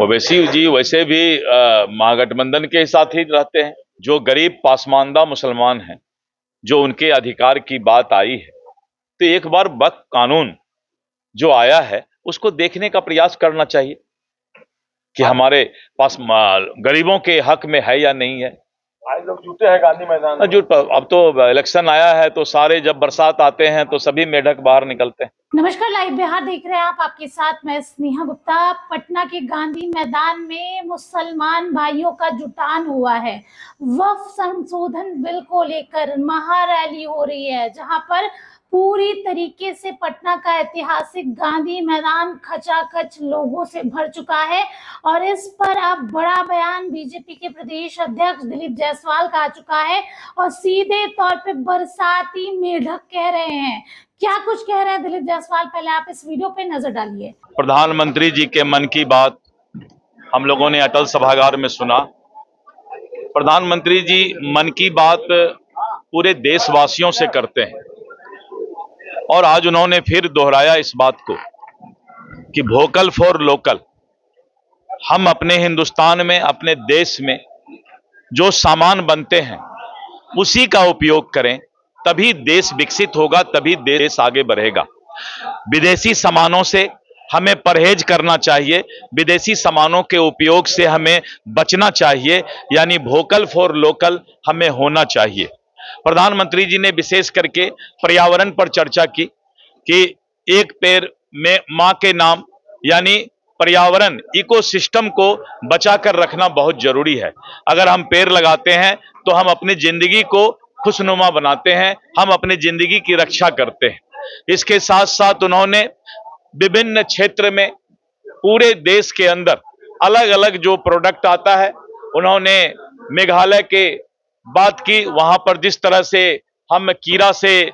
ओवैसी जी वैसे भी महागठबंधन के साथ ही रहते हैं। जो गरीब पासमानदा मुसलमान हैं, जो उनके अधिकार की बात आई है, तो एक बार वक्फ कानून जो आया है उसको देखने का प्रयास करना चाहिए कि हमारे पास गरीबों के हक में है या नहीं है। आज लोग जुटे हैं गांधी मैदान में। अब तो इलेक्शन आया है तो सारे जब बरसात आते हैं तो सभी मेढक बाहर निकलते हैं। नमस्कार, लाइव बिहार देख रहे हैं आप। आपके साथ मैं स्नेहा गुप्ता। पटना के गांधी मैदान में मुसलमान भाइयों का जुटान हुआ है। वक्फ संशोधन बिल को लेकर महारैली हो रही है, जहां पर पूरी तरीके से पटना का ऐतिहासिक गांधी मैदान खचाखच लोगों से भर चुका है। और इस पर अब बड़ा बयान बीजेपी के प्रदेश अध्यक्ष दिलीप जायसवाल का आ चुका है और सीधे तौर पे बरसाती मेढक कह रहे हैं। क्या कुछ कह रहे हैं दिलीप जायसवाल, पहले आप इस वीडियो पे नजर डालिए। प्रधानमंत्री जी के मन की बात हम लोगों ने अटल सभागार में सुना। प्रधानमंत्री जी मन की बात पूरे देशवासियों से करते हैं और आज उन्होंने फिर दोहराया इस बात को कि वोकल फॉर लोकल। हम अपने हिंदुस्तान में, अपने देश में जो सामान बनते हैं उसी का उपयोग करें, तभी देश विकसित होगा, तभी देश आगे बढ़ेगा। विदेशी सामानों से हमें परहेज करना चाहिए, विदेशी सामानों के उपयोग से हमें बचना चाहिए, यानी वोकल फॉर लोकल हमें होना चाहिए। प्रधानमंत्री जी ने विशेष करके पर्यावरण पर चर्चा की कि एक पेड़ में मां के नाम, यानी पर्यावरण इकोसिस्टम को बचाकर रखना बहुत जरूरी है। अगर हम पेड़ लगाते हैं तो हम अपनी जिंदगी को खुशनुमा बनाते हैं, हम अपनी जिंदगी की रक्षा करते हैं। इसके साथ साथ उन्होंने विभिन्न क्षेत्र में पूरे देश के अंदर अलग अलग जो प्रोडक्ट आता है, उन्होंने मेघालय के बात की, वहां पर जिस तरह से हम कीड़ा से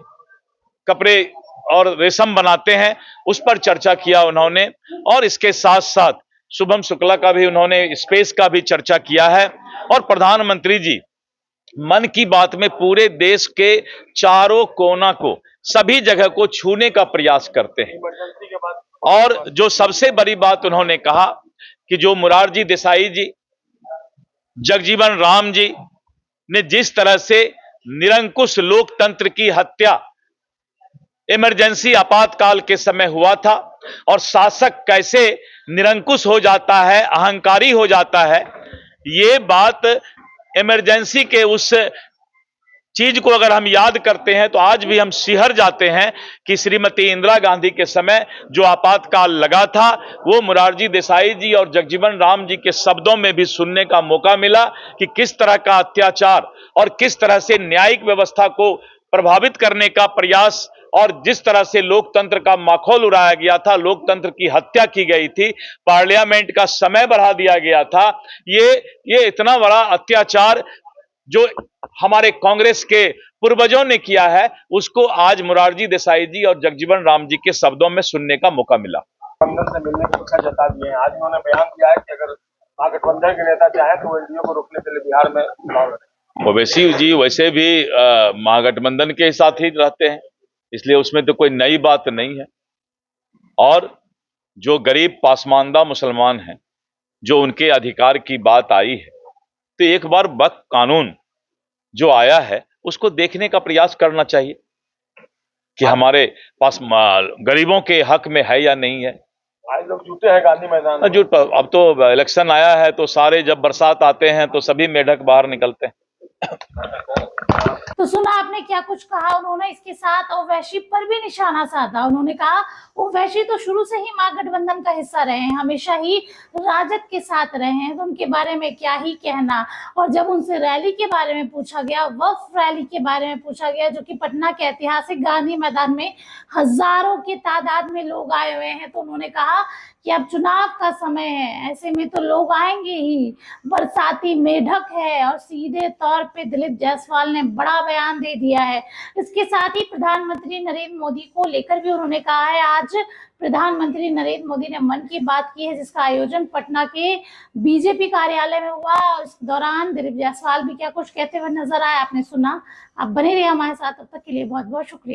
कपड़े और रेशम बनाते हैं उस पर चर्चा किया उन्होंने। और इसके साथ साथ शुभम शुक्ला का भी उन्होंने स्पेस का भी चर्चा किया है। और प्रधानमंत्री जी मन की बात में पूरे देश के चारों कोना को, सभी जगह को छूने का प्रयास करते हैं। और जो सबसे बड़ी बात उन्होंने कहा कि जो मोरारजी देसाई जी, जगजीवन राम जी ने जिस तरह से निरंकुश लोकतंत्र की हत्या इमरजेंसी आपातकाल के समय हुआ था और शासक कैसे निरंकुश हो जाता है, अहंकारी हो जाता है, ये बात इमरजेंसी के उस चीज को अगर हम याद करते हैं तो आज भी हम सिहर जाते हैं कि श्रीमती इंदिरा गांधी के समय जो आपातकाल लगा था वो मोरारजी देसाई जी और जगजीवन राम जी के शब्दों में भी सुनने का मौका मिला कि किस तरह का अत्याचार और किस तरह से न्यायिक व्यवस्था को प्रभावित करने का प्रयास और जिस तरह से लोकतंत्र का माखौल उड़ाया गया था, लोकतंत्र की हत्या की गई थी, पार्लियामेंट का समय बढ़ा दिया गया था। ये इतना बड़ा अत्याचार जो हमारे कांग्रेस के पूर्वजों ने किया है, उसको आज मोरारजी देसाई जी और जगजीवन राम जी के शब्दों में सुनने का मौका मिला। गठबंधन से मिलने की इच्छा जता दी है। आज उन्होंने बयान दिया है कि अगर महागठबंधन के नेता चाहे तो वो एनडीए को रोकने के लिए बिहार में चुनाव लड़ेंगे। ओवैसी जी वैसे भी महागठबंधन के साथ ही रहते हैं, इसलिए उसमें तो कोई नई बात नहीं है। और जो गरीब पासमानदा मुसलमान हैं, जो उनके अधिकार की बात आई है, तो एक बार वक्फ कानून जो आया है उसको देखने का प्रयास करना चाहिए कि हमारे पास गरीबों के हक में है या नहीं है। आज लोग जुटे हैं गांधी मैदान में। अब तो इलेक्शन आया है तो सारे जब बरसात आते हैं तो सभी मेढक बाहर निकलते हैं। तो सुना आपने क्या कुछ कहा उन्होंने। इसके साथ ओवैसी पर भी निशाना साधा। उन्होंने कहा ओवैसी तो शुरू से ही महागठबंधन का हिस्सा रहे हैं, हमेशा ही राजद के साथ रहे हैं, तो उनके बारे में क्या ही कहना। और जब उनसे रैली के बारे में पूछा गया, वक्फ रैली के बारे में पूछा गया, जो कि पटना के ऐतिहासिक गांधी मैदान में हजारों की तादाद में लोग आए हुए हैं, तो उन्होंने कहा कि अब चुनाव का समय है, ऐसे में तो लोग आएंगे ही, बरसाती मेढक है। और सीधे तौर पे दिलीप जायसवाल ने बड़ा बयान दे दिया है। इसके साथ ही प्रधानमंत्री नरेंद्र मोदी को लेकर भी उन्होंने कहा है। आज प्रधानमंत्री नरेंद्र मोदी ने मन की बात की है, जिसका आयोजन पटना के बीजेपी कार्यालय में हुआ। और इस दौरान दिलीप जायसवाल भी क्या कुछ कहते हुए नजर आए, आपने सुना। आप बने रहिए हमारे साथ, तब तक के लिए बहुत बहुत शुक्रिया।